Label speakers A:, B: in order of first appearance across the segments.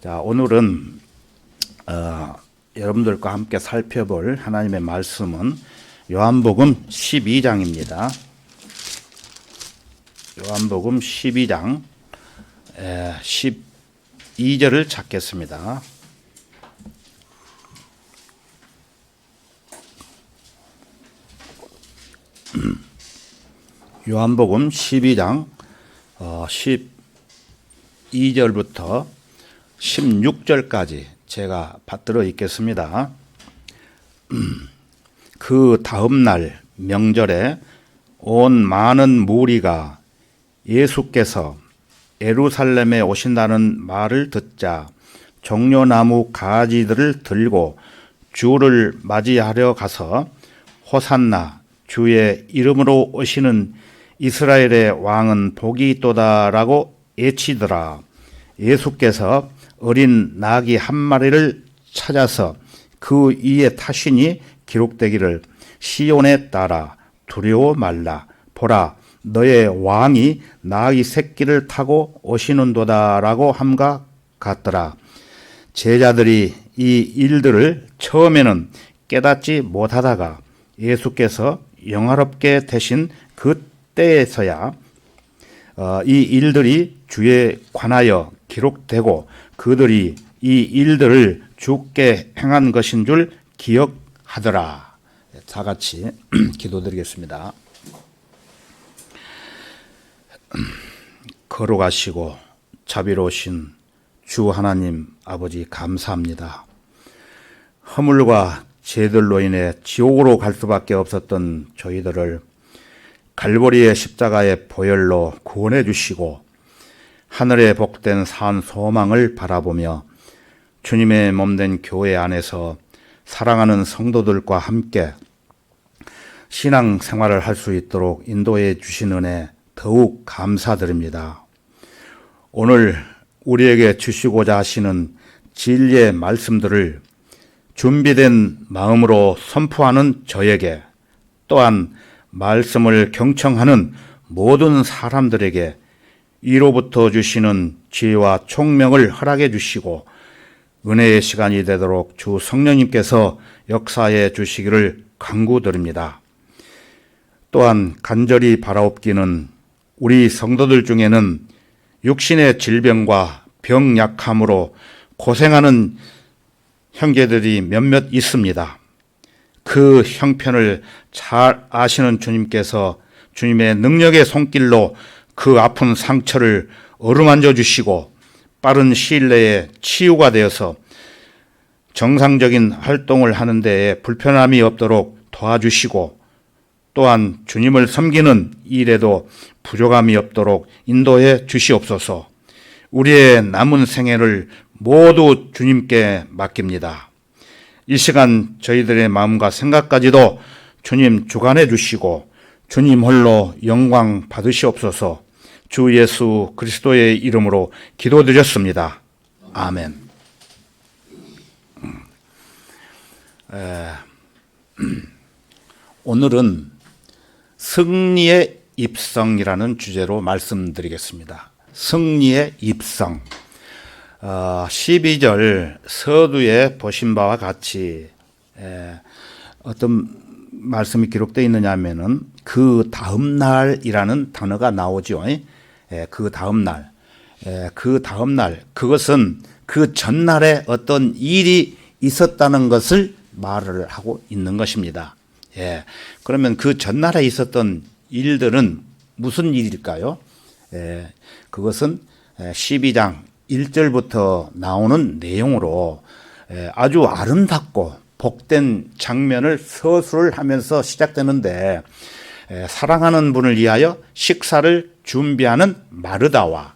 A: 자, 오늘은 여러분들과 함께 살펴볼 하나님의 말씀은 요한복음 12장입니다. 요한복음 12장 12절을 찾겠습니다. 요한복음 12장 12절부터 16절까지 제가 받들어 읽겠습니다. 그 다음 날 명절에 온 많은 무리가 예수께서 예루살렘에 오신다는 말을 듣자 종려나무 가지들을 들고 주를 맞이하려 가서 호산나 주의 이름으로 오시는 이스라엘의 왕은 복이 있도다라고 외치더라. 예수께서 어린 나귀 한 마리를 찾아서 그 위에 타시니 기록되기를 시온에 따라 두려워 말라. 보라, 너의 왕이 나귀 새끼를 타고 오시는도다라고 함과 같더라. 제자들이 이 일들을 처음에는 깨닫지 못하다가 예수께서 영화롭게 되신 그때에서야 이 일들이 주에 관하여 기록되고 그들이 이 일들을 주께 행한 것인 줄 기억하더라. 다 같이 기도드리겠습니다. 거룩하시고 자비로우신 주 하나님 아버지 감사합니다. 허물과 죄들로 인해 지옥으로 갈 수밖에 없었던 저희들을 갈보리의 십자가의 보혈로 구원해 주시고 하늘에 복된 산 소망을 바라보며 주님의 몸된 교회 안에서 사랑하는 성도들과 함께 신앙 생활을 할 수 있도록 인도해 주신 은혜 더욱 감사드립니다. 오늘 우리에게 주시고자 하시는 진리의 말씀들을 준비된 마음으로 선포하는 저에게 또한 말씀을 경청하는 모든 사람들에게 이로부터 주시는 지혜와 총명을 허락해 주시고 은혜의 시간이 되도록 주 성령님께서 역사해 주시기를 간구드립니다. 또한 간절히 바라옵기는 우리 성도들 중에는 육신의 질병과 병약함으로 고생하는 형제들이 몇몇 있습니다. 그 형편을 잘 아시는 주님께서 주님의 능력의 손길로 그 아픈 상처를 어루만져 주시고 빠른 시일 내에 치유가 되어서 정상적인 활동을 하는 데에 불편함이 없도록 도와주시고 또한 주님을 섬기는 일에도 부족함이 없도록 인도해 주시옵소서. 우리의 남은 생애를 모두 주님께 맡깁니다. 이 시간 저희들의 마음과 생각까지도 주님 주관해 주시고 주님 홀로 영광 받으시옵소서. 주 예수 그리스도의 이름으로 기도드렸습니다. 아멘. 오늘은 승리의 입성이라는 주제로 말씀드리겠습니다. 승리의 입성. 12절 서두에 보신 바와 같이 어떤 말씀이 기록되어 있느냐 하면은 그 다음 날이라는 단어가 나오죠. 그 다음 날. 그 다음 날. 그것은 그 전날에 어떤 일이 있었다는 것을 말을 하고 있는 것입니다. 그러면 그 전날에 있었던 일들은 무슨 일일까요? 그것은 12장 1절부터 나오는 내용으로 아주 아름답고 복된 장면을 서술을 하면서 시작되는데 사랑하는 분을 위하여 식사를 준비하는 마르다와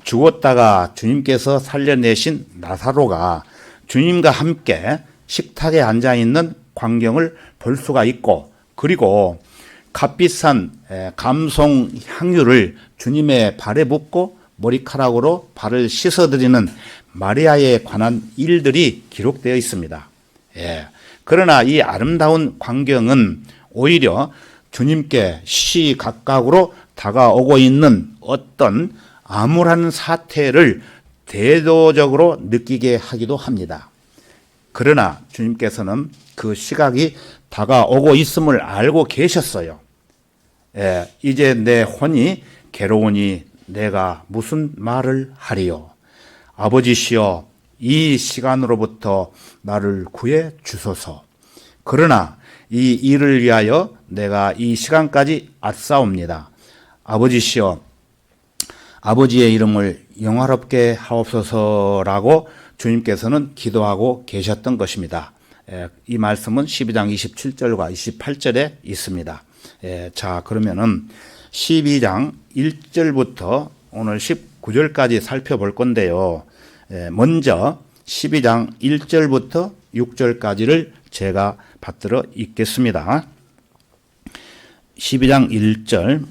A: 죽었다가 주님께서 살려내신 나사로가 주님과 함께 식탁에 앉아있는 광경을 볼 수가 있고 그리고 값비싼 감송 향유를 주님의 발에 붓고 머리카락으로 발을 씻어드리는 마리아에 관한 일들이 기록되어 있습니다. 그러나 이 아름다운 광경은 오히려 주님께 시각각으로 다가오고 있는 어떤 암울한 사태를 대도적으로 느끼게 하기도 합니다. 그러나 주님께서는 그 시각이 다가오고 있음을 알고 계셨어요. 이제 내 혼이 괴로우니 내가 무슨 말을 하리요. 아버지시여, 이 시간으로부터 나를 구해 주소서. 그러나 이 일을 위하여 내가 이 시간까지 왔사옵니다. 아버지시여, 아버지의 이름을 영화롭게 하옵소서라고 주님께서는 기도하고 계셨던 것입니다. 이 말씀은 12장 27절과 28절에 있습니다. 자, 그러면은 12장 1절부터 오늘 19절까지 살펴볼 건데요. 먼저 12장 1절부터 6절까지를 제가 받들어 읽겠습니다. 12장 1절,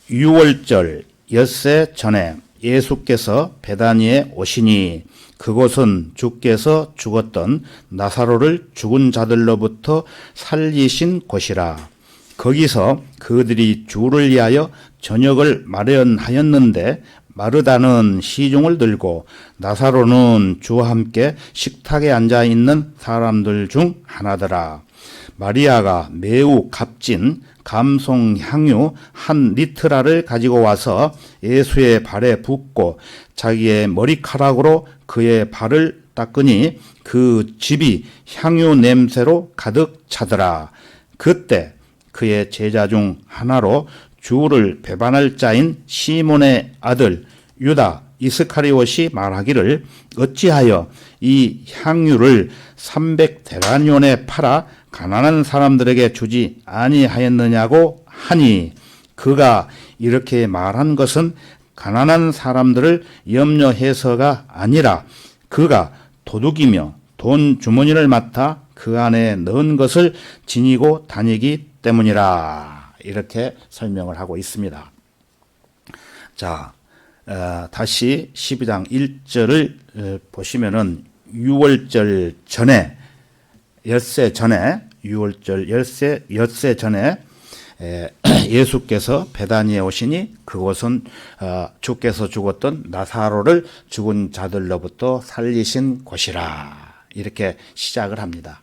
A: 6월절 엿새 전에 예수께서 베다니에 오시니 그곳은 주께서 죽었던 나사로를 죽은 자들로부터 살리신 곳이라. 거기서 그들이 주를 위하여 저녁을 마련하였는데 마르다는 시중을 들고 나사로는 주와 함께 식탁에 앉아 있는 사람들 중 하나더라. 마리아가 매우 값진 감송 향유 한 리트라를 가지고 와서 예수의 발에 붓고 자기의 머리카락으로 그의 발을 닦으니 그 집이 향유 냄새로 가득 차더라. 그때 그의 제자 중 하나로 주를 배반할 자인 시몬의 아들 유다 이스카리옷이 말하기를 어찌하여 이 향유를 300데나리온에 팔아 가난한 사람들에게 주지 아니하였느냐고 하니, 그가 이렇게 말한 것은 가난한 사람들을 염려해서가 아니라 그가 도둑이며 돈 주머니를 맡아 그 안에 넣은 것을 지니고 다니기 때문이라. 이렇게 설명을 하고 있습니다. 자, 다시 12장 1절을 보시면은 6월절 전에 엿새 전에 6월절 엿새 전에 예수께서 베다니에 오시니 그곳은 주께서 죽었던 나사로를 죽은 자들로부터 살리신 곳이라. 이렇게 시작을 합니다.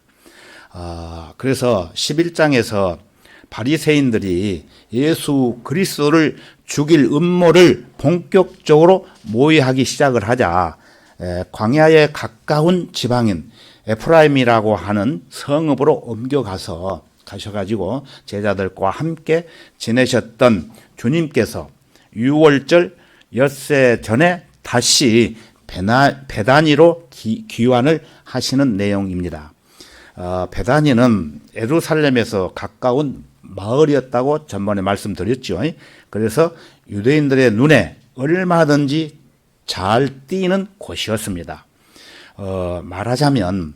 A: 그래서 11장에서 바리새인들이 예수 그리스도를 죽일 음모를 본격적으로 모의하기 시작을 하자 광야에 가까운 지방인 에프라임이라고 하는 성읍으로 가셔가지고 제자들과 함께 지내셨던 주님께서 6월절 엿새 전에 다시 베다니로 귀환을 하시는 내용입니다. 베다니는 예루살렘에서 가까운 마을이었다고 전번에 말씀드렸죠. 그래서 유대인들의 눈에 얼마든지 잘 띄는 곳이었습니다. 말하자면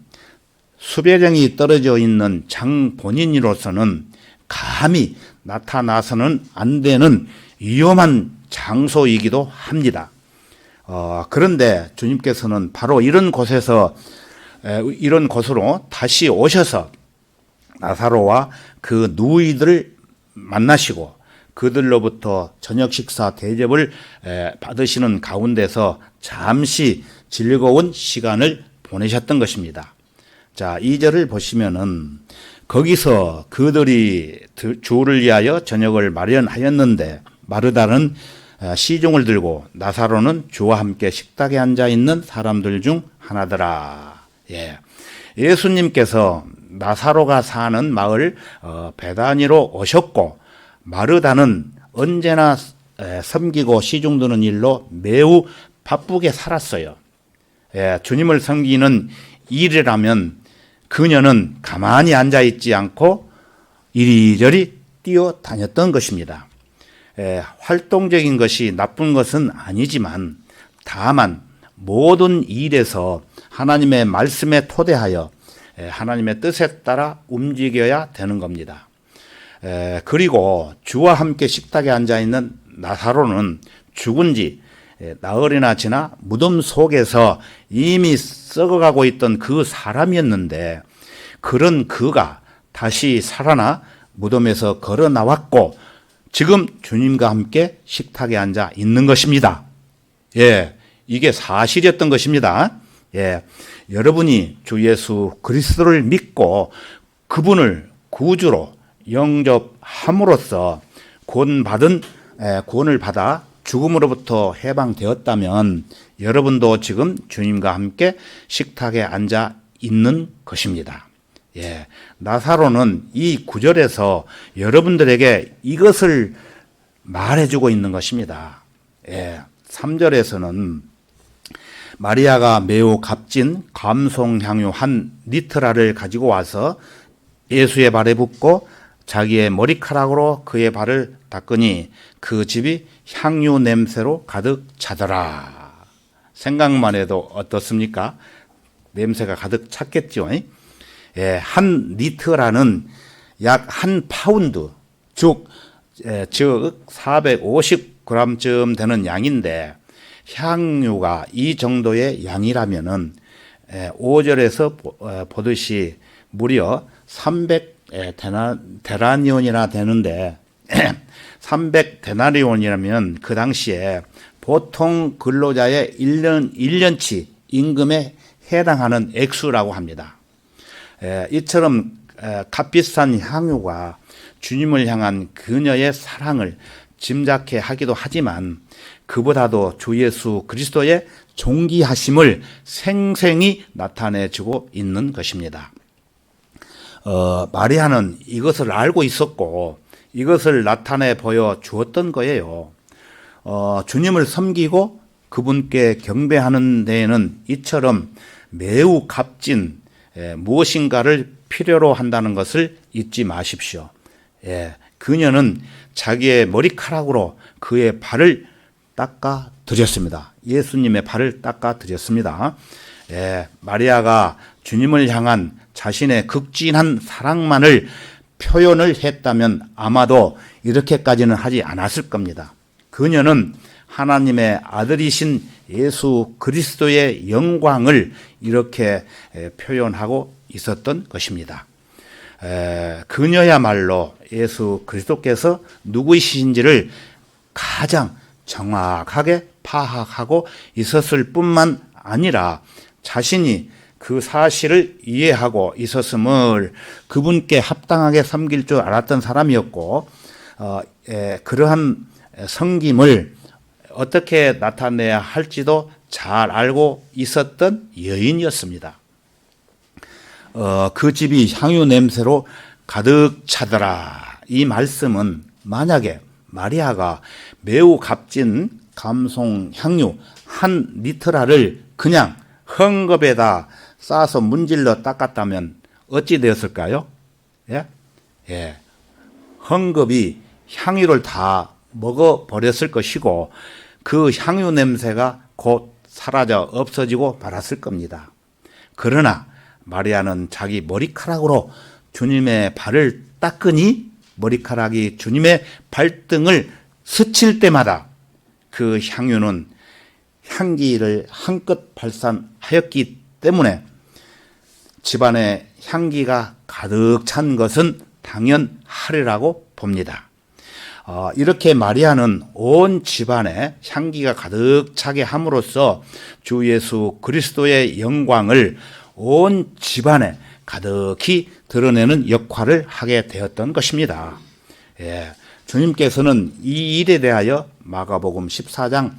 A: 수배령이 떨어져 있는 장본인으로서는 감히 나타나서는 안 되는 위험한 장소이기도 합니다. 그런데 주님께서는 바로 이런 곳으로 다시 오셔서 나사로와 그 누이들을 만나시고 그들로부터 저녁 식사 대접을 받으시는 가운데서 잠시 즐거운 시간을 보내셨던 것입니다. 자, 2절을 보시면은 거기서 그들이 주를 위하여 저녁을 마련하였는데 마르다는 시중을 들고 나사로는 주와 함께 식탁에 앉아 있는 사람들 중 하나더라. 예수님께서 나사로가 사는 마을 베다니로 오셨고 마르다는 언제나 섬기고 시중 드는 일로 매우 바쁘게 살았어요. 주님을 섬기는 일이라면 그녀는 가만히 앉아있지 않고 이리저리 뛰어다녔던 것입니다. 활동적인 것이 나쁜 것은 아니지만 다만 모든 일에서 하나님의 말씀에 토대하여 하나님의 뜻에 따라 움직여야 되는 겁니다. 그리고 주와 함께 식탁에 앉아있는 나사로는 죽은 지 나흘이나 지나 무덤 속에서 이미 썩어가고 있던 그 사람이었는데 그런 그가 다시 살아나 무덤에서 걸어 나왔고 지금 주님과 함께 식탁에 앉아 있는 것입니다. 이게 사실이었던 것입니다. 예, 여러분이 주 예수 그리스도를 믿고 그분을 구주로 영접함으로써 구원을 받아 죽음으로부터 해방되었다면 여러분도 지금 주님과 함께 식탁에 앉아 있는 것입니다. 예, 나사로는 이 구절에서 여러분들에게 이것을 말해주고 있는 것입니다. 예, 3절에서는 마리아가 매우 값진 감송향유 한 리트라를 가지고 와서 예수의 발에 붓고 자기의 머리카락으로 그의 발을 닦으니 그 집이 향유 냄새로 가득 차더라. 생각만 해도 어떻습니까? 냄새가 가득 찼겠죠. 예, 한 리트라는 약 한 파운드, 즉 450g쯤 되는 양인데 향유가 이 정도의 양이라면은 5절에서 보듯이 무려 300 데나리온이나 되는데 300 데나리온이라면 그 당시에 보통 근로자의 1년치 임금에 해당하는 액수라고 합니다. 이처럼 값비싼 향유가 주님을 향한 그녀의 사랑을 짐작해 하기도 하지만 그보다도 주 예수 그리스도의 존귀하심을 생생히 나타내주고 있는 것입니다. 마리아는 이것을 알고 있었고 이것을 나타내 보여 주었던 거예요. 주님을 섬기고 그분께 경배하는 데에는 이처럼 매우 값진 무엇인가를 필요로 한다는 것을 잊지 마십시오. 그녀는 자기의 머리카락으로 그의 발을 닦아 드렸습니다. 예수님의 발을 닦아 드렸습니다. 마리아가 주님을 향한 자신의 극진한 사랑만을 표현을 했다면 아마도 이렇게까지는 하지 않았을 겁니다. 그녀는 하나님의 아들이신 예수 그리스도의 영광을 이렇게 표현하고 있었던 것입니다. 그녀야말로 예수 그리스도께서 누구이신지를 가장 정확하게 파악하고 있었을 뿐만 아니라 자신이 그 사실을 이해하고 있었음을 그분께 합당하게 섬길 줄 알았던 사람이었고 그러한 섬김을 어떻게 나타내야 할지도 잘 알고 있었던 여인이었습니다. 그 집이 향유 냄새로 가득 차더라. 이 말씀은 만약에 마리아가 매우 값진 감송 향유 한 리트라를 그냥 헝겊에다 싸서 문질러 닦았다면 어찌 되었을까요? 헝겊이 향유를 다 먹어버렸을 것이고 그 향유 냄새가 곧 사라져 없어지고 말았을 겁니다. 그러나 마리아는 자기 머리카락으로 주님의 발을 닦으니 머리카락이 주님의 발등을 스칠 때마다 그 향유는 향기를 한껏 발산하였기 때문에 집안에 향기가 가득 찬 것은 당연하리라고 봅니다. 이렇게 마리아는 온 집안에 향기가 가득 차게 함으로써 주 예수 그리스도의 영광을 온 집안에 가득히 드러내는 역할을 하게 되었던 것입니다. 주님께서는 이 일에 대하여 마가복음 14장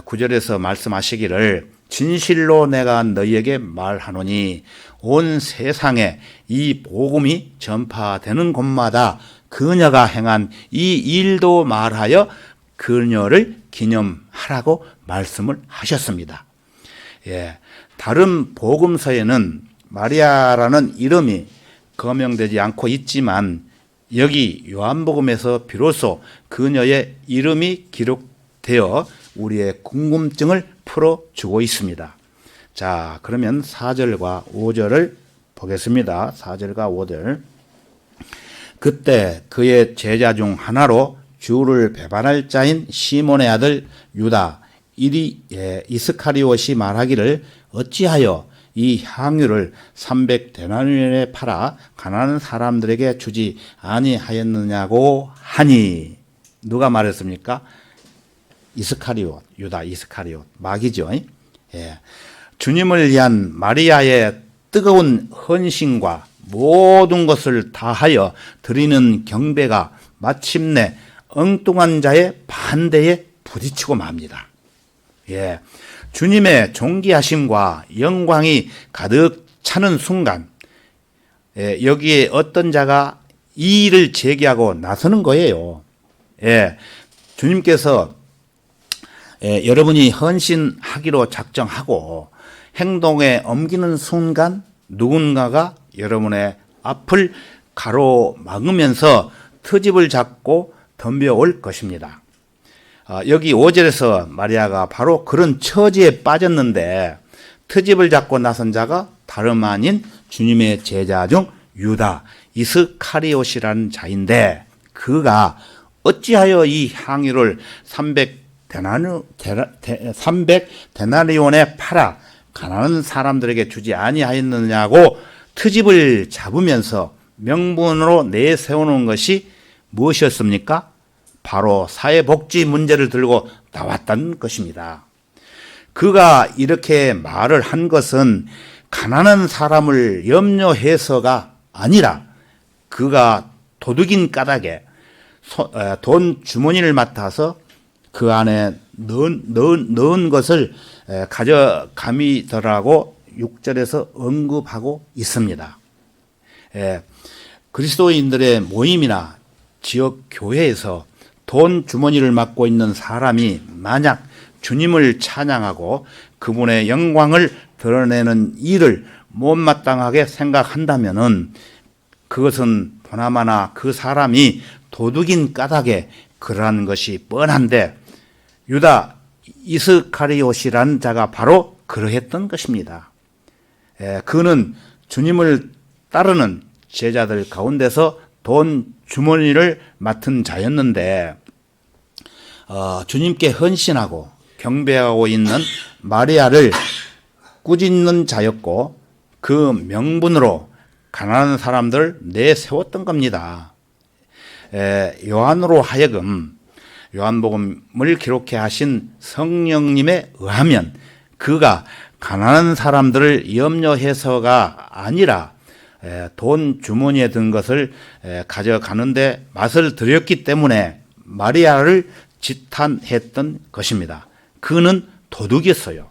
A: 9절에서 말씀하시기를 진실로 내가 너희에게 말하노니 온 세상에 이 복음이 전파되는 곳마다 그녀가 행한 이 일도 말하여 그녀를 기념하라고 말씀을 하셨습니다. 다른 복음서에는 마리아라는 이름이 거명되지 않고 있지만 여기 요한복음에서 비로소 그녀의 이름이 기록되어 우리의 궁금증을 풀어주고 있습니다. 자, 그러면 4절과 5절을 보겠습니다. 4절과 5절. 그때 그의 제자 중 하나로 주를 배반할 자인 시몬의 아들 유다 이스카리옷이 말하기를 어찌하여 이 향유를 300데나리온에 팔아 가난한 사람들에게 주지 아니하였느냐고 하니. 누가 말했습니까? 이스카리옷, 유다 이스카리옷, 마귀죠. 예. 주님을 위한 마리아의 뜨거운 헌신과 모든 것을 다하여 드리는 경배가 마침내 엉뚱한 자의 반대에 부딪히고 맙니다. 예. 주님의 존귀하심과 영광이 가득 차는 순간, 예, 여기에 어떤 자가 이의를 제기하고 나서는 거예요. 예. 주님께서 여러분이 헌신하기로 작정하고 행동에 옮기는 순간 누군가가 여러분의 앞을 가로막으면서 트집을 잡고 덤벼올 것입니다. 여기 5절에서 마리아가 바로 그런 처지에 빠졌는데 트집을 잡고 나선 자가 다름 아닌 주님의 제자 중 유다 이스카리옷이라는 자인데 그가 어찌하여 이 향유를 300데나리온에 팔아 가난한 사람들에게 주지 아니하였느냐고 트집을 잡으면서 명분으로 내세우는 것이 무엇이었습니까? 바로 사회복지 문제를 들고 나왔다는 것입니다. 그가 이렇게 말을 한 것은 가난한 사람을 염려해서가 아니라 그가 도둑인 까닭에 돈 주머니를 맡아서 그 안에 넣은 것을 가져감이더라고 6절에서 언급하고 있습니다. 그리스도인들의 모임이나 지역 교회에서 돈 주머니를 맡고 있는 사람이 만약 주님을 찬양하고 그분의 영광을 드러내는 일을 못마땅하게 생각한다면은 그것은 보나마나 그 사람이 도둑인 까닭에 그러한 것이 뻔한데 유다 이스카리옷이라는 자가 바로 그러했던 것입니다. 그는 주님을 따르는 제자들 가운데서 돈 주머니를 맡은 자였는데 주님께 헌신하고 경배하고 있는 마리아를 꾸짖는 자였고 그 명분으로 가난한 사람들을 내세웠던 겁니다. 요한으로 하여금 요한복음을 기록해 하신 성령님에 의하면 그가 가난한 사람들을 염려해서가 아니라 돈 주머니에 든 것을 가져가는데 맛을 들였기 때문에 마리아를 지탄했던 것입니다. 그는 도둑이었어요.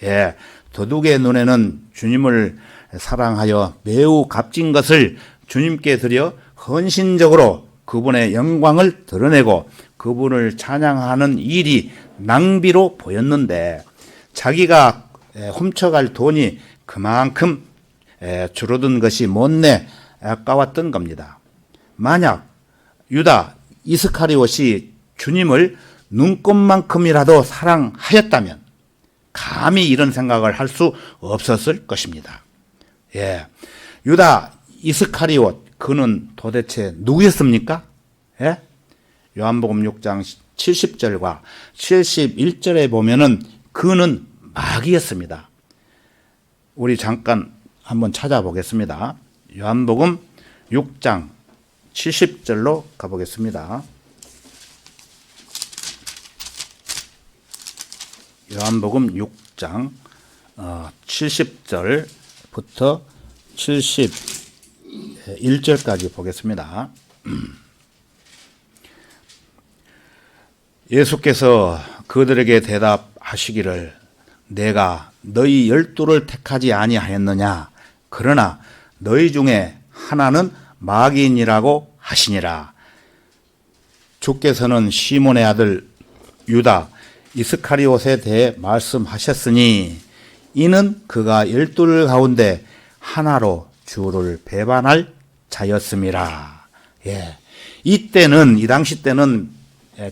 A: 예, 도둑의 눈에는 주님을 사랑하여 매우 값진 것을 주님께 드려 헌신적으로 그분의 영광을 드러내고 그분을 찬양하는 일이 낭비로 보였는데 자기가 훔쳐갈 돈이 그만큼 줄어든 것이 못내 아까웠던 겁니다. 만약 유다 이스카리옷이 주님을 눈꼽만큼이라도 사랑하였다면 감히 이런 생각을 할 수 없었을 것입니다. 예, 유다 이스카리옷 그는 도대체 누구였습니까? 예? 요한복음 6장 70절과 71절에 보면은 그는 마귀였습니다. 우리 잠깐 한번 찾아보겠습니다. 요한복음 6장 70절로 가보겠습니다. 요한복음 6장 70절부터 71절까지 보겠습니다. 예수께서 그들에게 대답하시기를 내가 너희 12를 택하지 아니하였느냐 그러나 너희 중에 하나는 마귀인이라고 하시니라. 주께서는 시몬의 아들 유다 이스카리옷에 대해 말씀하셨으니 이는 그가 12 가운데 하나로 주를 배반할 자였음이라. 예. 이때는 이 당시 때는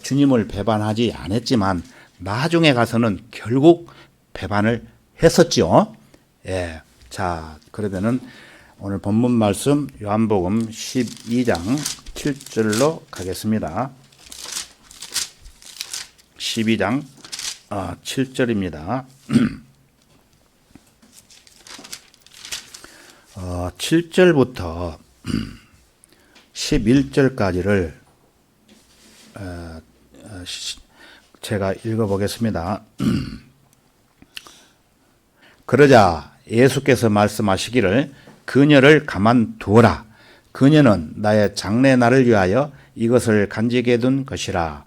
A: 주님을 배반하지 않았지만 나중에 가서는 결국 배반을 했었죠. 예. 자, 그러면은 오늘 본문 말씀 요한복음 12장 7절로 가겠습니다. 12장 7절입니다. 7절부터 11절까지를 제가 읽어보겠습니다. 그러자 예수께서 말씀하시기를 그녀를 가만두어라. 그녀는 나의 장래날을 위하여 이것을 간직해 둔 것이라.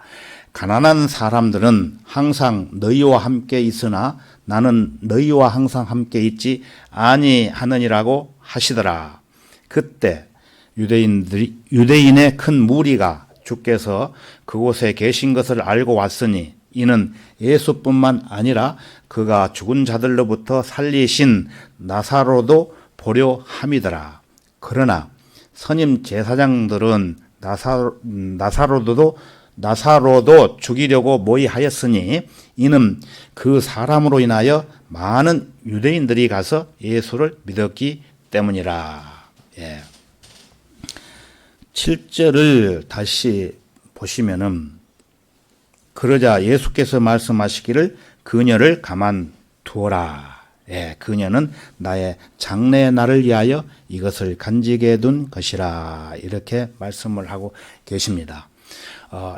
A: 가난한 사람들은 항상 너희와 함께 있으나 나는 너희와 항상 함께 있지 아니하느니라고 하시더라. 그때 유대인의 큰 무리가 주께서 그곳에 계신 것을 알고 왔으니 이는 예수뿐만 아니라 그가 죽은 자들로부터 살리신 나사로도 보려 함이더라. 그러나 선임 제사장들은 나사로도 죽이려고 모의하였으니 이는 그 사람으로 인하여 많은 유대인들이 가서 예수를 믿었기 때문이라. 예. 7절을 다시 보시면은 그러자 예수께서 말씀하시기를 그녀를 가만두어라. 예, 그녀는 나의 장래날을 위하여 이것을 간직해 둔 것이라. 이렇게 말씀을 하고 계십니다.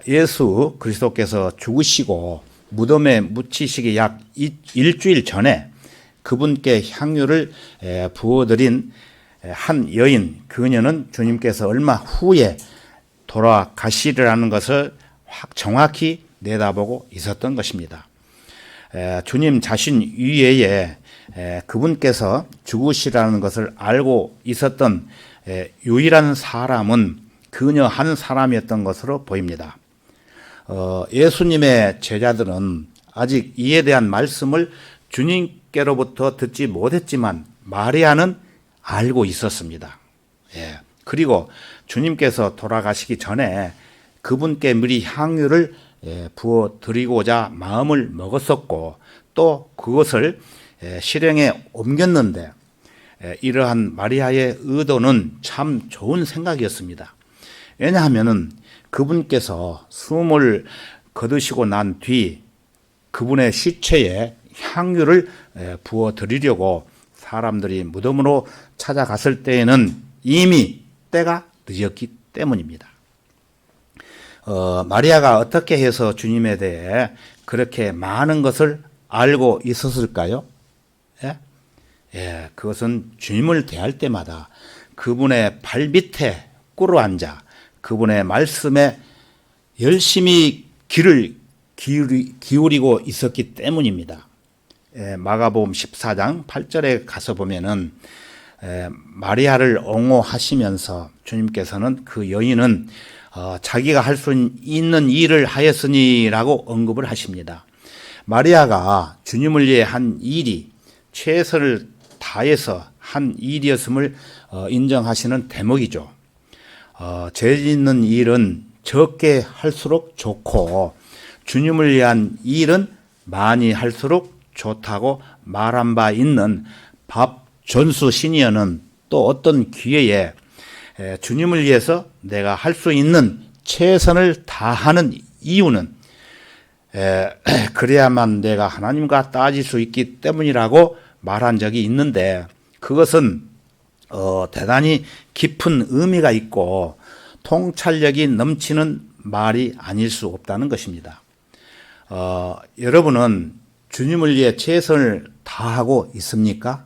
A: 예수 그리스도께서 죽으시고 무덤에 묻히시기 약 일주일 전에 그분께 향유를 부어드린 한 여인, 그녀는 주님께서 얼마 후에 돌아가시리라는 것을 정확히 내다보고 있었던 것입니다. 주님 자신 위에 그분께서 죽으시라는 것을 알고 있었던 유일한 사람은 그녀 한 사람이었던 것으로 보입니다. 예수님의 제자들은 아직 이에 대한 말씀을 주님께로부터 듣지 못했지만 마리아는 알고 있었습니다. 예. 그리고 주님께서 돌아가시기 전에 그분께 미리 향유를 부어 드리고자 마음을 먹었었고 또 그것을 실행에 옮겼는데 이러한 마리아의 의도는 참 좋은 생각이었습니다. 왜냐하면 그분께서 숨을 거두시고 난 뒤 그분의 시체에 향유를 부어 드리려고 사람들이 무덤으로 찾아갔을 때에는 이미 때가 늦었기 때문입니다. 마리아가 어떻게 해서 주님에 대해 그렇게 많은 것을 알고 있었을까요? 예, 그것은 주님을 대할 때마다 그분의 발밑에 꿇어 앉아 그분의 말씀에 열심히 귀를 기울이고 있었기 때문입니다. 마가복음 14장 8절에 가서 보면은 마리아를 옹호하시면서 주님께서는 그 여인은 자기가 할 수 있는 일을 하였으니라고 언급을 하십니다. 마리아가 주님을 위해 한 일이 최선을 다해서 한 일이었음을 인정하시는 대목이죠. 죄 짓는 일은 적게 할수록 좋고 주님을 위한 일은 많이 할수록 좋다고 말한 바 있는 밥 존수 시니어는 또 어떤 기회에 주님을 위해서 내가 할 수 있는 최선을 다하는 이유는 그래야만 내가 하나님과 따질 수 있기 때문이라고 말한 적이 있는데 그것은 대단히 깊은 의미가 있고 통찰력이 넘치는 말이 아닐 수 없다는 것입니다. 여러분은 주님을 위해 최선을 다하고 있습니까?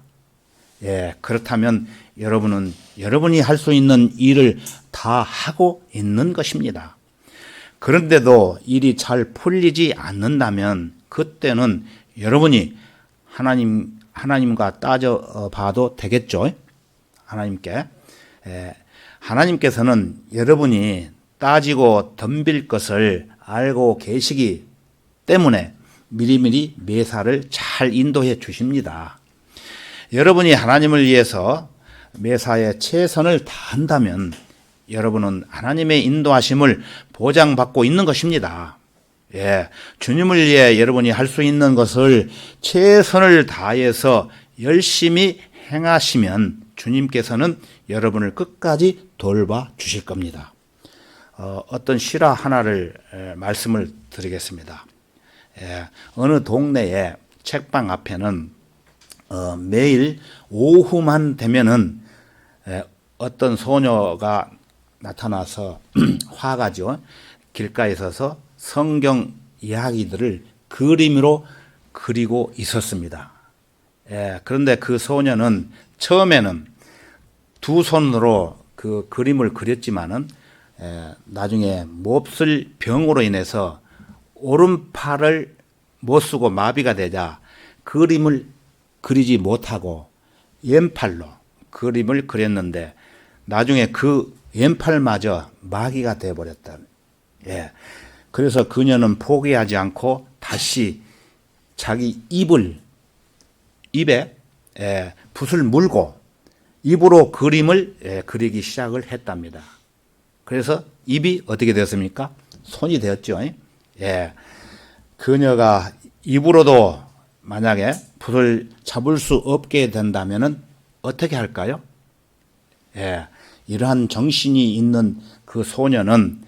A: 예, 그렇다면 여러분은 여러분이 할 수 있는 일을 다 하고 있는 것입니다. 그런데도 일이 잘 풀리지 않는다면 그때는 여러분이 하나님과 따져 봐도 되겠죠. 하나님께. 하나님께서는 여러분이 따지고 덤빌 것을 알고 계시기 때문에 미리미리 매사를 잘 인도해 주십니다. 여러분이 하나님을 위해서 매사에 최선을 다한다면 여러분은 하나님의 인도하심을 보장받고 있는 것입니다. 예, 주님을 위해 여러분이 할 수 있는 것을 최선을 다해서 열심히 행하시면 주님께서는 여러분을 끝까지 돌봐 주실 겁니다. 어떤 실화 하나를 말씀을 드리겠습니다. 어느 동네의 책방 앞에는 매일 오후만 되면은 어떤 소녀가 나타나서 화가죠. 길가에 서서 성경 이야기들을 그림으로 그리고 있었습니다. 그런데 그 소녀는 처음에는 두 손으로 그 그림을 그렸지만은 나중에 몹쓸 병으로 인해서 오른팔을 못 쓰고 마비가 되자 그림을 그리지 못하고 왼팔로 그림을 그렸는데 나중에 그 왼팔마저 마귀가 되어버렸다. 그래서 그녀는 포기하지 않고 다시 자기 입에 붓을 물고 입으로 그림을 그리기 시작을 했답니다. 그래서 입이 어떻게 되었습니까? 손이 되었죠. 그녀가 입으로도 만약에 붓을 잡을 수 없게 된다면 어떻게 할까요? 이러한 정신이 있는 그 소녀는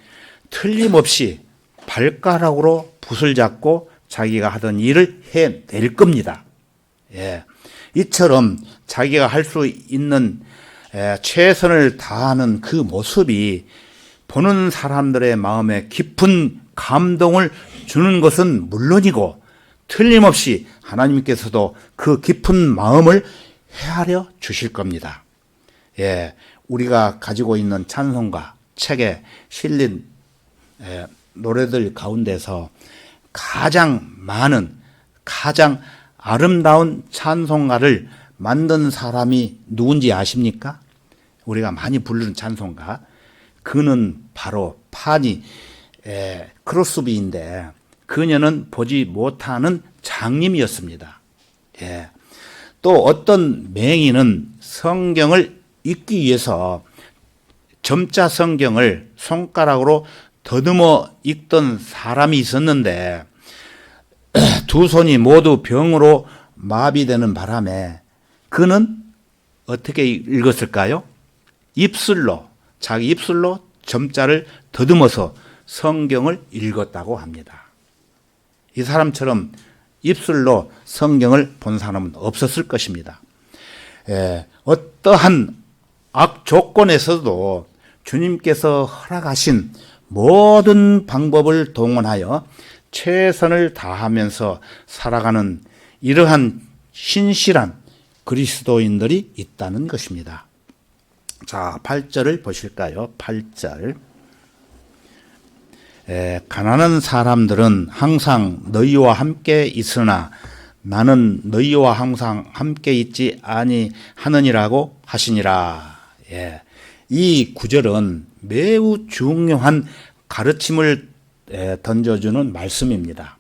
A: 틀림없이 발가락으로 붓을 잡고 자기가 하던 일을 해낼 겁니다. 이처럼 자기가 할 수 있는 최선을 다하는 그 모습이 보는 사람들의 마음에 깊은 감동을 주는 것은 물론이고 틀림없이 하나님께서도 그 깊은 마음을 헤아려 주실 겁니다. 우리가 가지고 있는 찬송가 책에 실린 노래들 가운데서 가장 많은 가장 아름다운 찬송가를 만든 사람이 누군지 아십니까? 우리가 많이 부르는 찬송가 그는 바로 파니 크로스비인데 그녀는 보지 못하는 장님이었습니다. 또 어떤 맹인은 성경을 읽기 위해서 점자 성경을 손가락으로 더듬어 읽던 사람이 있었는데 두 손이 모두 병으로 마비되는 바람에 그는 어떻게 읽었을까요? 자기 입술로 점자를 더듬어서 성경을 읽었다고 합니다. 이 사람처럼 입술로 성경을 본 사람은 없었을 것입니다. 어떠한 악조건에서도 주님께서 허락하신 모든 방법을 동원하여 최선을 다하면서 살아가는 이러한 신실한 그리스도인들이 있다는 것입니다. 자, 8절을 보실까요? 8절. 가난한 사람들은 항상 너희와 함께 있으나 나는 너희와 항상 함께 있지 아니하느니라고 하시니라. 이 구절은 매우 중요한 가르침을 던져주는 말씀입니다.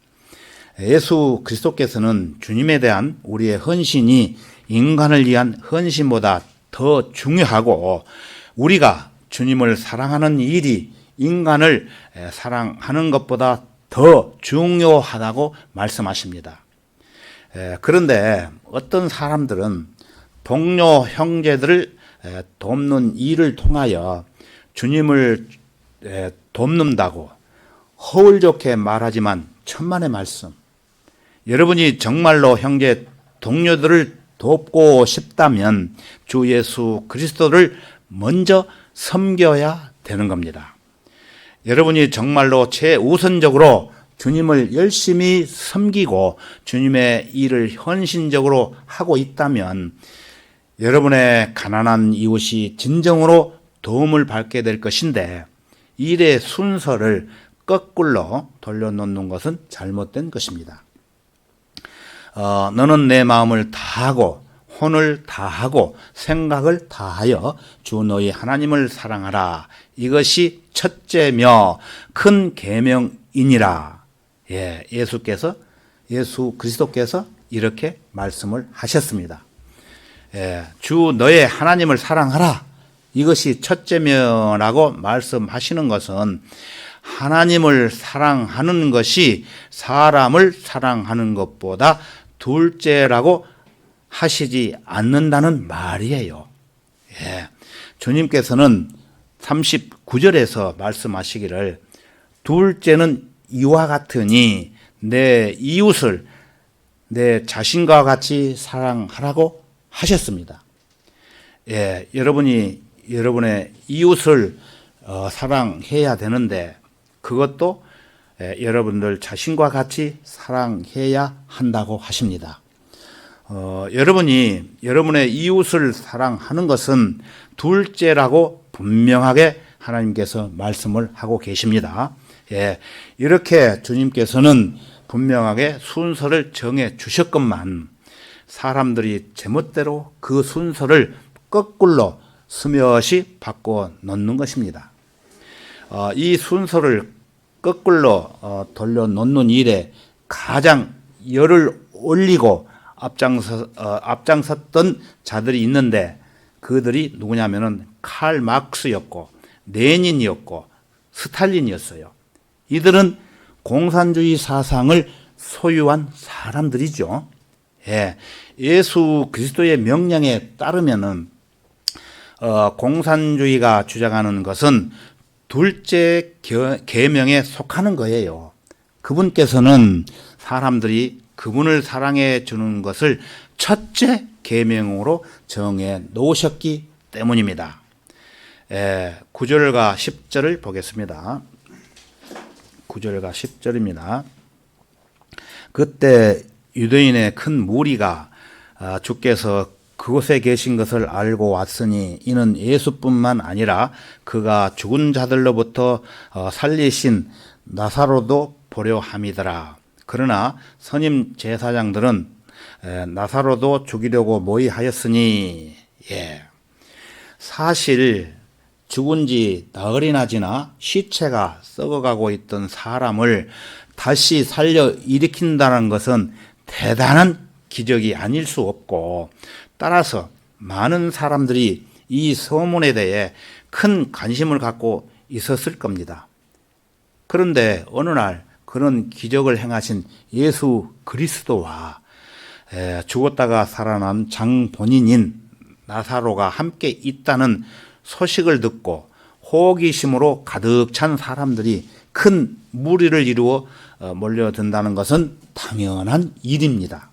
A: 예수 그리스도께서는 주님에 대한 우리의 헌신이 인간을 위한 헌신보다 더 중요하고 우리가 주님을 사랑하는 일이 인간을 사랑하는 것보다 더 중요하다고 말씀하십니다. 그런데 어떤 사람들은 동료 형제들을 돕는 일을 통하여 주님을 돕는다고 허울 좋게 말하지만 천만의 말씀. 여러분이 정말로 형제 동료들을 돕고 싶다면 주 예수 그리스도를 먼저 섬겨야 되는 겁니다. 여러분이 정말로 최우선적으로 주님을 열심히 섬기고 주님의 일을 헌신적으로 하고 있다면 여러분의 가난한 이웃이 진정으로 도움을 받게 될 것인데 일의 순서를 거꾸로 돌려놓는 것은 잘못된 것입니다. 너는 내 마음을 다하고 혼을 다하고 생각을 다하여 주 너희 하나님을 사랑하라. 이것이 첫째며 큰 계명이니라. 예수 그리스도께서 이렇게 말씀을 하셨습니다. 주 너의 하나님을 사랑하라. 이것이 첫째며라고 말씀하시는 것은 하나님을 사랑하는 것이 사람을 사랑하는 것보다 둘째라고 하시지 않는다는 말이에요. 주님께서는 39절에서 말씀하시기를 둘째는 이와 같으니 내 이웃을 내 자신과 같이 사랑하라고 하셨습니다. 여러분이 여러분의 이웃을 사랑해야 되는데 그것도 여러분들 자신과 같이 사랑해야 한다고 하십니다. 여러분이 여러분의 이웃을 사랑하는 것은 둘째라고 분명하게 하나님께서 말씀을 하고 계십니다. 이렇게 주님께서는 분명하게 순서를 정해 주셨건만 사람들이 제멋대로 그 순서를 거꾸로 스며시 바꿔 놓는 것입니다. 이 순서를 거꾸로 돌려놓는 일에 가장 열을 올리고 앞장섰던 자들이 있는데 그들이 누구냐면은 칼 막스였고 레닌이었고 스탈린이었어요. 이들은 공산주의 사상을 소유한 사람들이죠. 예수 그리스도의 명령에 따르면은 공산주의가 주장하는 것은 둘째 계명에 속하는 거예요. 그분께서는 사람들이 그분을 사랑해 주는 것을 첫째 계명으로 정해 놓으셨기 때문입니다. 9절과 10절을 보겠습니다. 9절과 10절입니다. 그때 유대인의 큰 무리가 주께서 그곳에 계신 것을 알고 왔으니 이는 예수뿐만 아니라 그가 죽은 자들로부터 살리신 나사로도 보려 함이더라. 그러나 선임 제사장들은 나사로도 죽이려고 모의하였으니 사실 죽은 지 나흘이나 지나 시체가 썩어가고 있던 사람을 다시 살려 일으킨다는 것은 대단한 기적이 아닐 수 없고 따라서 많은 사람들이 이 소문에 대해 큰 관심을 갖고 있었을 겁니다. 그런데 어느 날 그런 기적을 행하신 예수 그리스도와 죽었다가 살아난 장본인인 나사로가 함께 있다는 소식을 듣고 호기심으로 가득 찬 사람들이 큰 무리를 이루어 몰려든다는 것은 당연한 일입니다.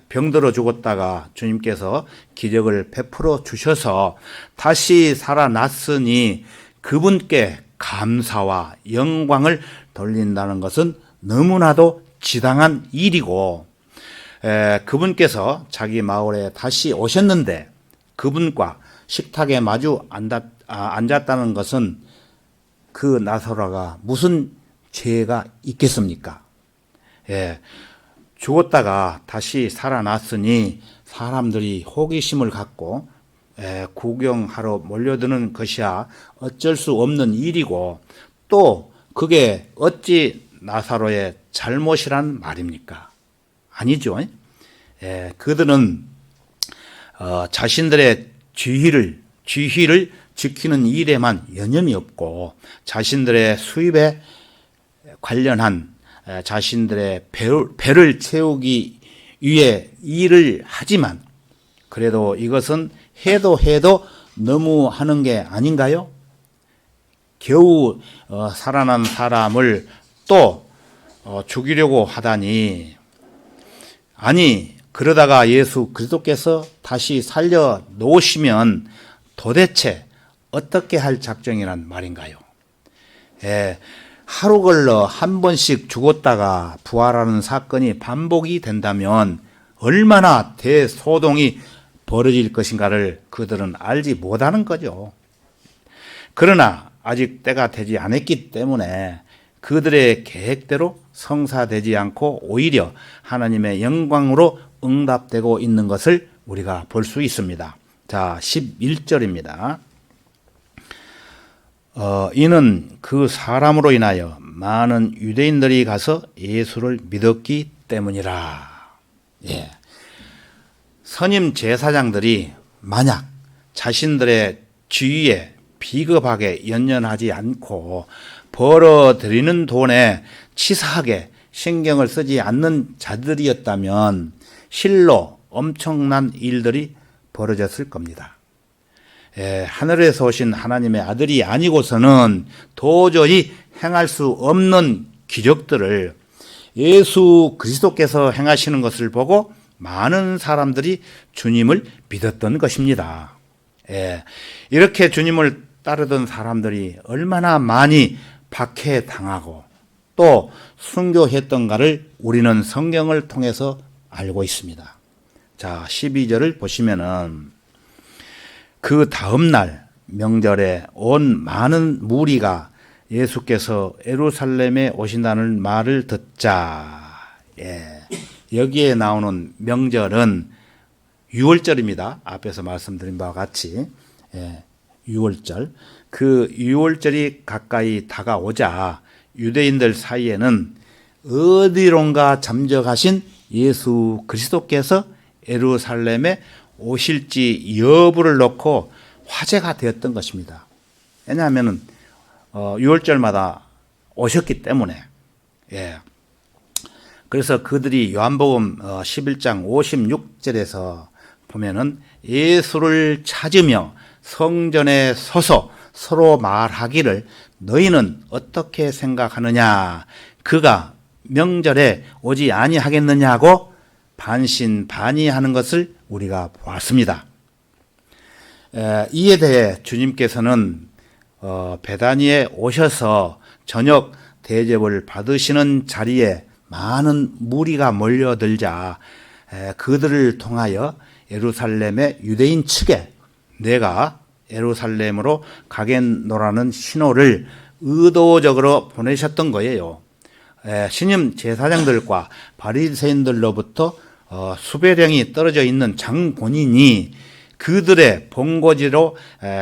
A: 병들어 죽었다가 주님께서 기적을 베풀어 주셔서 다시 살아났으니 그분께 감사와 영광을 돌린다는 것은 너무나도 지당한 일이고 그분께서 자기 마을에 다시 오셨는데 그분과 식탁에 마주 앉았다는 것은 그 나사로가 무슨 죄가 있겠습니까? 죽었다가 다시 살아났으니 사람들이 호기심을 갖고 구경하러 몰려드는 것이야 어쩔 수 없는 일이고 또 그게 어찌 나사로의 잘못이란 말입니까? 아니죠. 그들은 자신들의 지위를 지키는 일에만 여념이 없고 자신들의 수입에 관련한 자신들의 배를 채우기 위해 일을 하지만 그래도 이것은 해도 너무 하는 게 아닌가요? 겨우 살아난 사람을 또 죽이려고 하다니 아니 그러다가 예수 그리스도께서 다시 살려 놓으시면 도대체 어떻게 할 작정이란 말인가요? 하루 걸러 한 번씩 죽었다가 부활하는 사건이 반복이 된다면 얼마나 대소동이 벌어질 것인가를 그들은 알지 못하는 거죠. 그러나 아직 때가 되지 않았기 때문에 그들의 계획대로 성사되지 않고 오히려 하나님의 영광으로 응답되고 있는 것을 우리가 볼 수 있습니다. 자, 11절입니다. 이는 그 사람으로 인하여 많은 유대인들이 가서 예수를 믿었기 때문이라. 선임 제사장들이 만약 자신들의 지위에 비겁하게 연연하지 않고 벌어들이는 돈에 치사하게 신경을 쓰지 않는 자들이었다면 실로 엄청난 일들이 벌어졌을 겁니다. 하늘에서 오신 하나님의 아들이 아니고서는 도저히 행할 수 없는 기적들을 예수 그리스도께서 행하시는 것을 보고 많은 사람들이 주님을 믿었던 것입니다. 이렇게 주님을 따르던 사람들이 얼마나 많이 박해당하고 또 순교했던가를 우리는 성경을 통해서 알고 있습니다. 자, 12절을 보시면은 그 다음 날 명절에 온 많은 무리가 예수께서 예루살렘에 오신다는 말을 듣자. 여기에 나오는 명절은 유월절입니다. 앞에서 말씀드린 바와 같이 유월절. 그 유월절이 가까이 다가오자 유대인들 사이에는 어디론가 잠적하신 예수 그리스도께서 예루살렘에 오실지 여부를 놓고 화제가 되었던 것입니다. 왜냐하면 유월절마다 오셨기 때문에. 그래서 그들이 요한복음 11장 56절에서 보면은 예수를 찾으며 성전에 서서 서로 말하기를 너희는 어떻게 생각하느냐? 그가 명절에 오지 아니하겠느냐고 반신반의하는 것을 우리가 보았습니다. 이에 대해 주님께서는 베다니에 오셔서 저녁 대접을 받으시는 자리에 많은 무리가 몰려들자 그들을 통하여 예루살렘의 유대인 측에 내가 예루살렘으로 가겠노라는 신호를 의도적으로 보내셨던 거예요. 신임 제사장들과 바리새인들로부터 수배령이 떨어져 있는 장 본인이 그들의 본거지로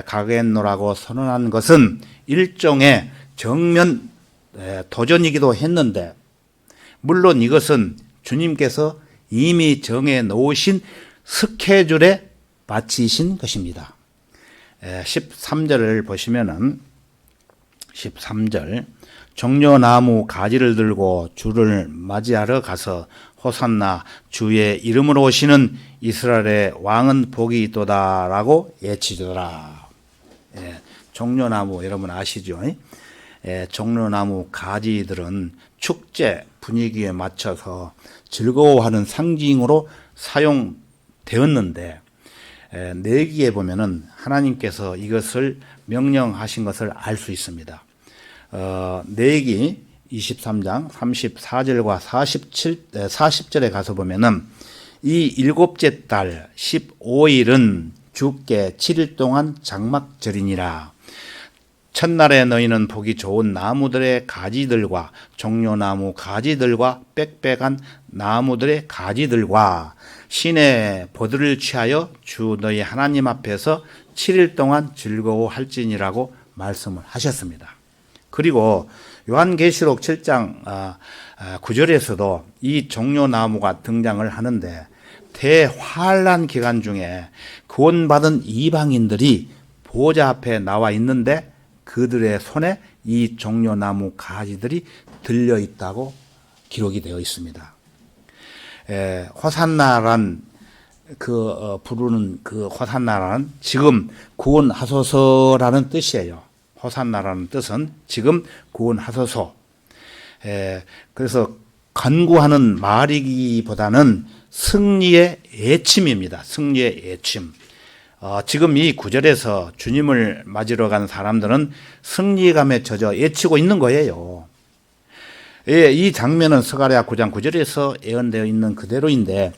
A: 가겠노라고 선언한 것은 일종의 정면 도전이기도 했는데 물론 이것은 주님께서 이미 정해 놓으신 스케줄에 바치신 것입니다. 13절을 보시면은 13절 종려나무 가지를 들고 주를 맞이하러 가서 호산나 주의 이름으로 오시는 이스라엘의 왕은 복이 있도다라고 외치더라. 종려나무 여러분 아시죠? 종려나무 가지들은 축제 분위기에 맞춰서 즐거워하는 상징으로 사용되었는데 내기에 보면은 하나님께서 이것을 명령하신 것을 알 수 있습니다. 내기 23장 34절과 40절에 가서 보면은 이 일곱째 달 15일은 주께 7일 동안 장막절이니라. 첫날에 너희는 보기 좋은 나무들의 가지들과 종려나무 가지들과 빽빽한 나무들의 가지들과 신의 보들을 취하여 주 너희 하나님 앞에서 7일 동안 즐거워할지니라고 말씀을 하셨습니다. 그리고 요한계시록 7장 9절에서도 이 종려나무가 등장을 하는데 대환란 기간 중에 구원받은 이방인들이 보좌 앞에 나와 있는데 그들의 손에 이 종려나무 가지들이 들려 있다고 기록이 되어 있습니다. 호산나란 부르는 그 호산나라는 지금 구원하소서라는 뜻이에요. 호산나라는 뜻은 지금 구원하소서. 그래서 간구하는 말이기보다는 승리의 애침입니다. 승리의 애침. 지금 이 구절에서 주님을 맞으러 간 사람들은 승리감에 젖어 외치고 있는 거예요. 이 장면은 스가랴 9장 9절에서 예언되어 있는 그대로인데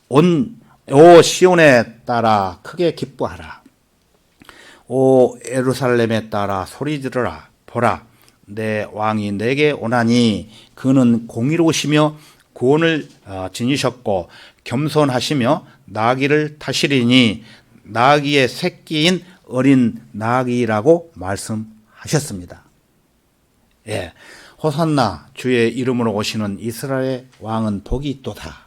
A: 오 시온에 따라 크게 기뻐하라. 오 예루살렘에 따라 소리 지르라. 보라 내 왕이 내게 오나니 그는 공의로우시며 구원을 지니셨고 겸손하시며 나귀를 타시리니 나귀의 새끼인 어린 나귀라고 말씀하셨습니다. 호산나 주의 이름으로 오시는 이스라엘의 왕은 복이 있도다.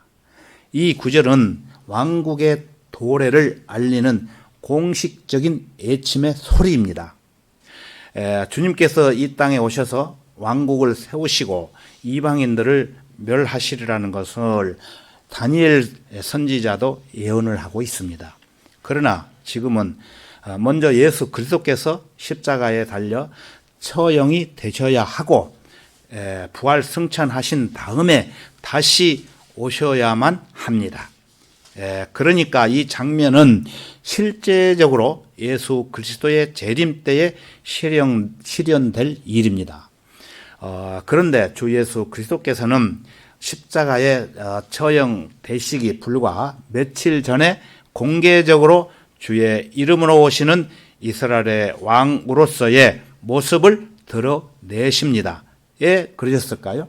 A: 이 구절은 왕국의 도래를 알리는 공식적인 애침의 소리입니다. 주님께서 이 땅에 오셔서 왕국을 세우시고 이방인들을 멸하시리라는 것을 다니엘 선지자도 예언을 하고 있습니다. 그러나 지금은 먼저 예수 그리스도께서 십자가에 달려 처형이 되셔야 하고 부활 승천하신 다음에 다시 오셔야만 합니다. 그러니까 이 장면은 실제적으로 예수 그리스도의 재림 때에 실현될 일입니다. 그런데 주 예수 그리스도께서는 십자가에 처형되시기 불과 며칠 전에 공개적으로 주의 이름으로 오시는 이스라엘의 왕으로서의 모습을 드러내십니다. 예, 그러셨을까요?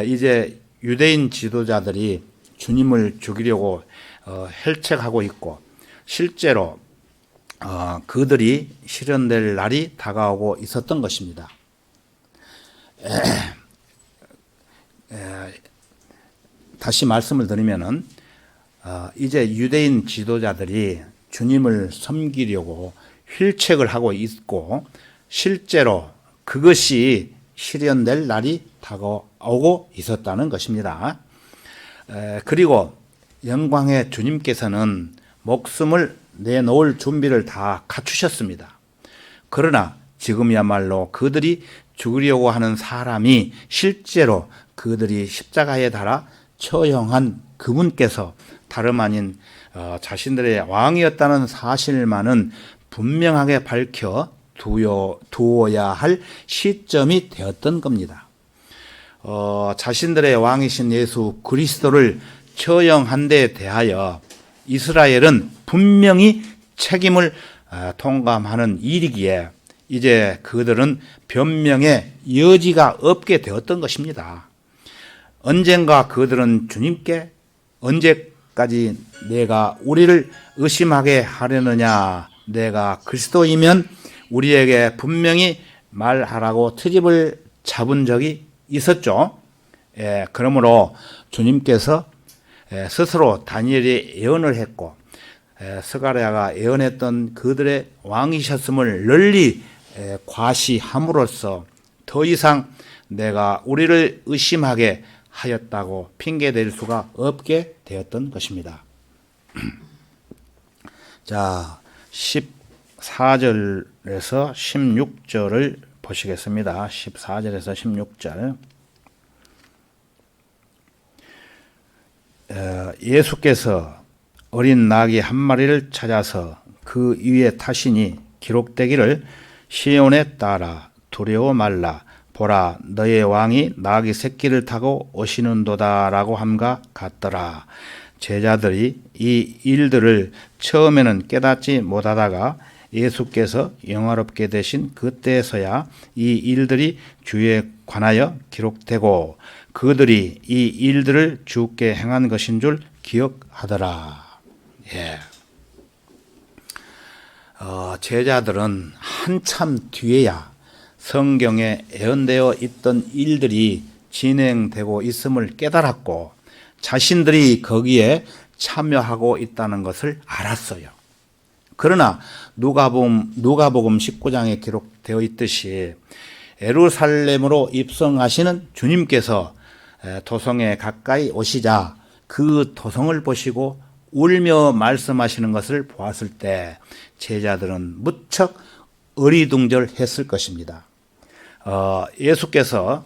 A: 이제 유대인 지도자들이 주님을 죽이려고 헬책하고 있고 실제로 그들이 실현될 날이 다가오고 있었던 것입니다. 다시 말씀을 드리면은 이제 유대인 지도자들이 주님을 섬기려고 휠책을 하고 있고 실제로 그것이 실현될 날이 다가오고 있었다는 것입니다. 그리고 영광의 주님께서는 목숨을 내놓을 준비를 다 갖추셨습니다. 그러나 지금이야말로 그들이 죽으려고 하는 사람이 실제로 그들이 십자가에 달아 처형한 그분께서 다름 아닌 자신들의 왕이었다는 사실만은 분명하게 밝혀 두어야 할 시점이 되었던 겁니다. 자신들의 왕이신 예수 그리스도를 처형한 데 대하여 이스라엘은 분명히 책임을 통감하는 일이기에 이제 그들은 변명의 여지가 없게 되었던 것입니다. 언젠가 그들은 주님께 언제까지 내가 우리를 의심하게 하려느냐, 내가 그리스도이면 우리에게 분명히 말하라고 트집을 잡은 적이 있었죠. 그러므로 주님께서 스스로 다니엘이 예언을 했고 스가랴가 예언했던 그들의 왕이셨음을 널리 과시함으로써 더 이상 내가 우리를 의심하게 하였다고 핑계댈 수가 없게 되었던 것입니다. 자, 14절에서 16절을 보시겠습니다. 14절에서 16절. 예수께서 어린 나귀 한 마리를 찾아서 그 위에 타시니 기록되기를 시온에 따라 두려워 말라. 보라, 너의 왕이 나귀 새끼를 타고 오시는도다라고 함과 같더라. 제자들이 이 일들을 처음에는 깨닫지 못하다가 예수께서 영화롭게 되신 그때에서야 이 일들이 주에 관하여 기록되고 그들이 이 일들을 주께 행한 것인 줄 기억하더라. 제자들은 한참 뒤에야 성경에 예언되어 있던 일들이 진행되고 있음을 깨달았고 자신들이 거기에 참여하고 있다는 것을 알았어요. 그러나 누가복음 19장에 기록되어 있듯이 예루살렘으로 입성하시는 주님께서 도성에 가까이 오시자 그 도성을 보시고 울며 말씀하시는 것을 보았을 때 제자들은 무척 어리둥절했을 것입니다. 예수께서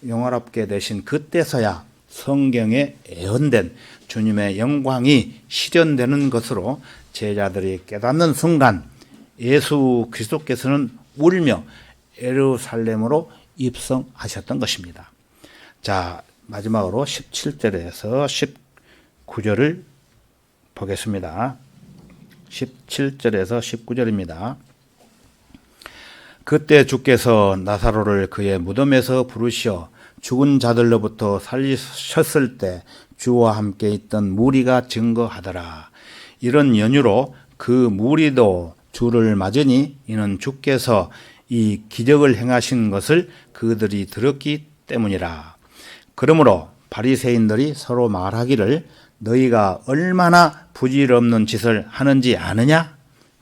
A: 영화롭게 되신 그때서야 성경에 예언된 주님의 영광이 실현되는 것으로 제자들이 깨닫는 순간 예수 그리스도께서는 울며 예루살렘으로 입성하셨던 것입니다. 자, 마지막으로 17절에서 19절을 보겠습니다. 17절에서 19절입니다. 그때 주께서 나사로를 그의 무덤에서 부르시어 죽은 자들로부터 살리셨을 때 주와 함께 있던 무리가 증거하더라. 이런 연유로 그 무리도 주를 맞으니 이는 주께서 이 기적을 행하신 것을 그들이 들었기 때문이라. 그러므로 바리새인들이 서로 말하기를 너희가 얼마나 부질없는 짓을 하는지 아느냐?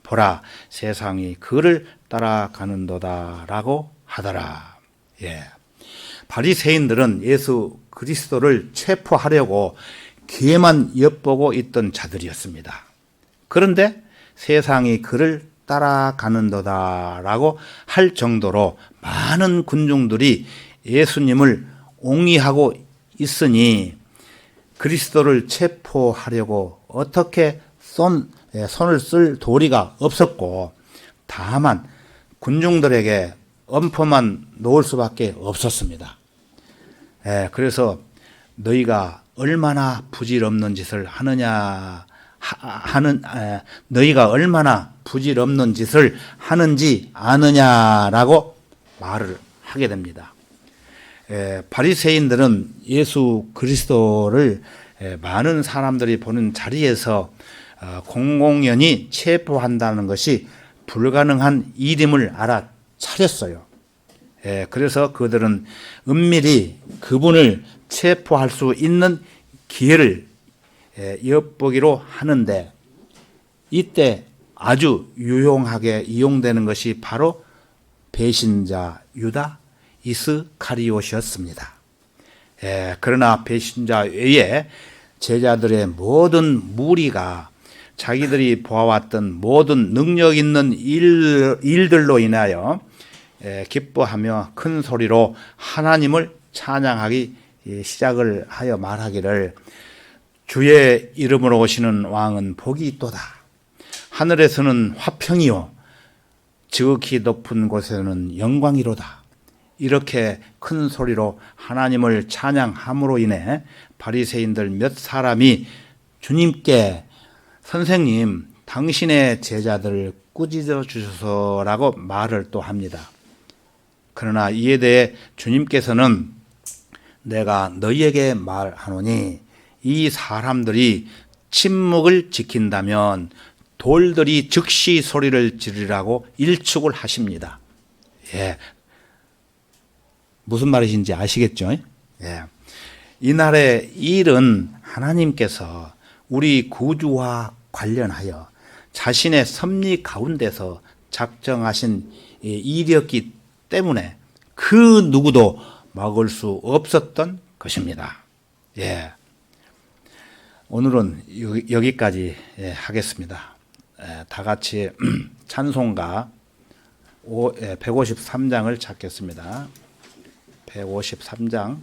A: 보라, 세상이 그를 따라가는도다라고 하더라. 바리새인들은 예수 그리스도를 체포하려고 기회만 엿보고 있던 자들이었습니다. 그런데 세상이 그를 따라가는도다라고 할 정도로 많은 군중들이 예수님을 옹이하고 있으니 그리스도를 체포하려고 어떻게 손을 쓸 도리가 없었고 다만 군중들에게 엄포만 놓을 수밖에 없었습니다. 그래서 너희가 얼마나 부질없는 짓을 너희가 얼마나 부질없는 짓을 하는지 아느냐라고 말을 하게 됩니다. 바리새인들은 예수 그리스도를 많은 사람들이 보는 자리에서 공공연히 체포한다는 것이 불가능한 일임을 알아차렸어요. 그래서 그들은 은밀히 그분을 체포할 수 있는 기회를 엿보기로 하는데, 이때 아주 유용하게 이용되는 것이 바로 배신자 유다 이스카리옷이었습니다. 그러나 배신자 외에 제자들의 모든 무리가 자기들이 보아왔던 모든 능력 있는 일들로 인하여 기뻐하며 큰 소리로 하나님을 찬양하기 시작을 하여 말하기를, 주의 이름으로 오시는 왕은 복이 있도다. 하늘에서는 화평이요 지극히 높은 곳에는 영광이로다. 이렇게 큰 소리로 하나님을 찬양함으로 인해 바리새인들 몇 사람이 주님께 선생님, 당신의 제자들을 꾸짖어 주소서라고 말을 또 합니다. 그러나 이에 대해 주님께서는 내가 너희에게 말하노니 이 사람들이 침묵을 지킨다면 돌들이 즉시 소리를 지르라고 일축을 하십니다. 무슨 말이신지 아시겠죠? 이날의 일은 하나님께서 우리 구주와 관련하여 자신의 섭리 가운데서 작정하신 일이었기 때문에 그 누구도 막을 수 없었던 것입니다. 오늘은 여기까지 하겠습니다. 다 같이 찬송가 153장을 찾겠습니다. 153장.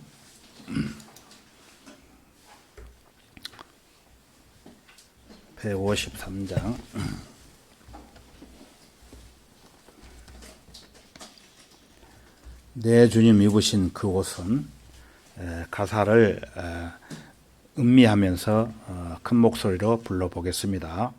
A: 내 주님 입으신 그 옷은, 가사를 음미하면서 큰 목소리로 불러보겠습니다.